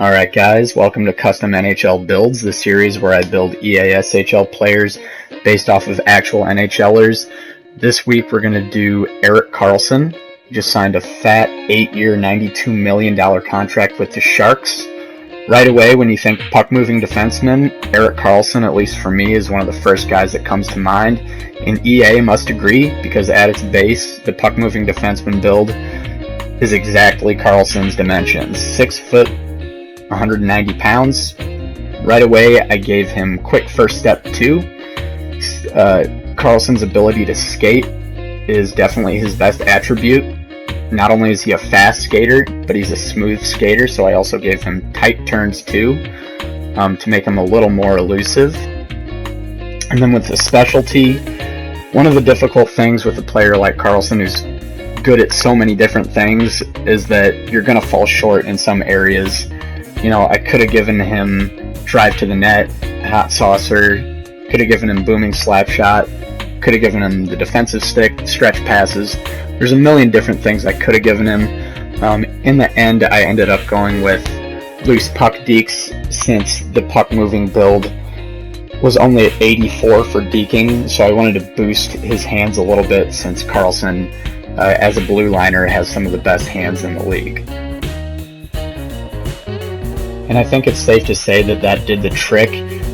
Alright guys, welcome to Custom NHL Builds, the series where I build EASHL players based off of actual NHLers. This week we're going to do Erik Karlsson. He just signed a fat 8-year, $92 million contract with the Sharks. Right away, when you think puck-moving defenseman, Erik Karlsson, at least for me, is one of the first guys that comes to mind. And EA must agree, because at its base, the puck-moving defenseman build is exactly Karlsson's dimensions. 6 foot, 190 pounds. Right away, I gave him quick first step 2. Karlsson's ability to skate is definitely his best attribute. Not only is he a fast skater, but he's a smooth skater, so I also gave him tight turns too, to make him a little more elusive. And then with the specialty, one of the difficult things with a player like Karlsson, who's good at so many different things, is that you're going to fall short in some areas. You know, I could have given him drive to the net, hot saucer, could have given him booming slap shot, could have given him the defensive stick, stretch passes. There's a million different things I could have given him. In the end, I ended up going with loose puck dekes, since the puck moving build was only at 84 for deking, so I wanted to boost his hands a little bit, since Karlsson, as a blue liner, has some of the best hands in the league. And I think it's safe to say that that did the trick.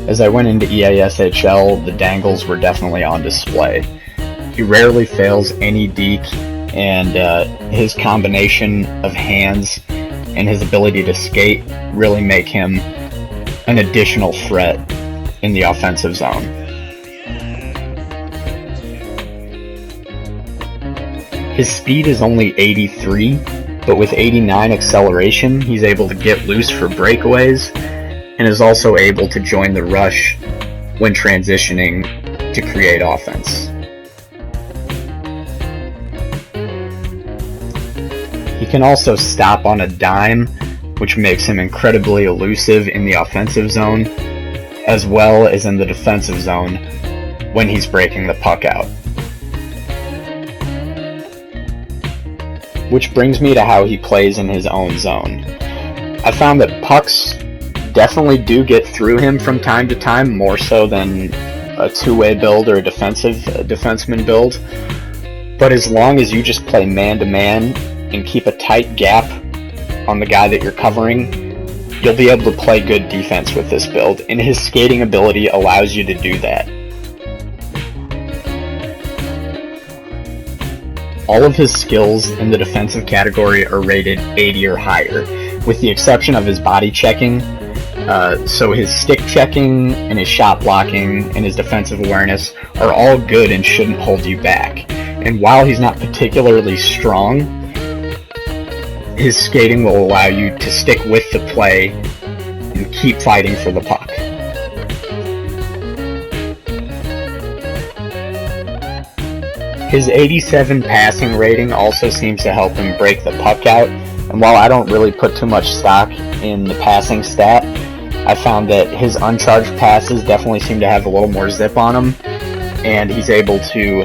As I went into EASHL, the dangles were definitely on display. He rarely fails any deke, and his combination of hands and his ability to skate really make him an additional threat in the offensive zone. His speed is only 83, but with 89 acceleration, he's able to get loose for breakaways, and is also able to join the rush when transitioning to create offense. He can also stop on a dime, which makes him incredibly elusive in the offensive zone, as well as in the defensive zone when he's breaking the puck out. Which brings me to how he plays in his own zone. I found that pucks definitely do get through him from time to time, more so than a two-way build or a defenseman build. But as long as you just play man-to-man and keep a tight gap on the guy that you're covering, you'll be able to play good defense with this build, and his skating ability allows you to do that. All of his skills in the defensive category are rated 80 or higher, with the exception of his body checking. So his stick checking and his shot blocking and his defensive awareness are all good and shouldn't hold you back. And while he's not particularly strong, his skating will allow you to stick with the play and keep fighting for the puck. His 87 passing rating also seems to help him break the puck out, and while I don't really put too much stock in the passing stat, I found that his uncharged passes definitely seem to have a little more zip on them, and he's able to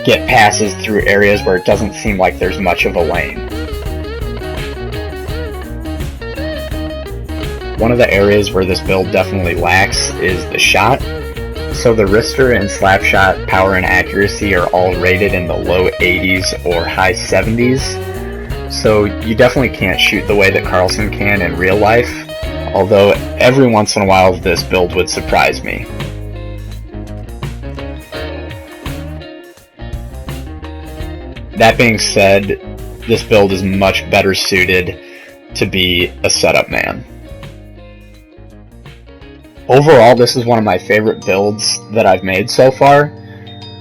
get passes through areas where it doesn't seem like there's much of a lane. One of the areas where this build definitely lacks is the shot. So the wrister and slap shot power and accuracy are all rated in the low 80s or high 70s. So you definitely can't shoot the way that Karlsson can in real life, although every once in a while this build would surprise me. That being said, this build is much better suited to be a setup man. Overall, this is one of my favorite builds that I've made so far.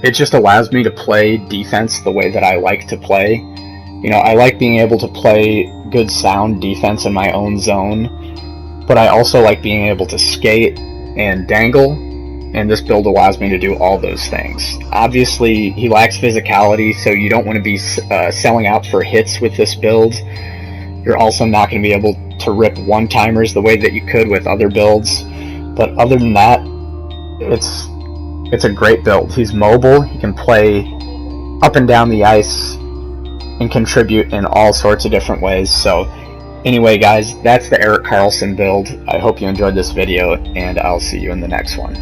It just allows me to play defense the way that I like to play. You know, I like being able to play good sound defense in my own zone, but I also like being able to skate and dangle, and this build allows me to do all those things. Obviously, he lacks physicality, so you don't want to be selling out for hits with this build. You're also not going to be able to rip one-timers the way that you could with other builds. But other than that, it's a great build. He's mobile, he can play up and down the ice and contribute in all sorts of different ways. So Anyway guys, that's the Erik Karlsson build. I hope you enjoyed this video, and I'll see you in the next one.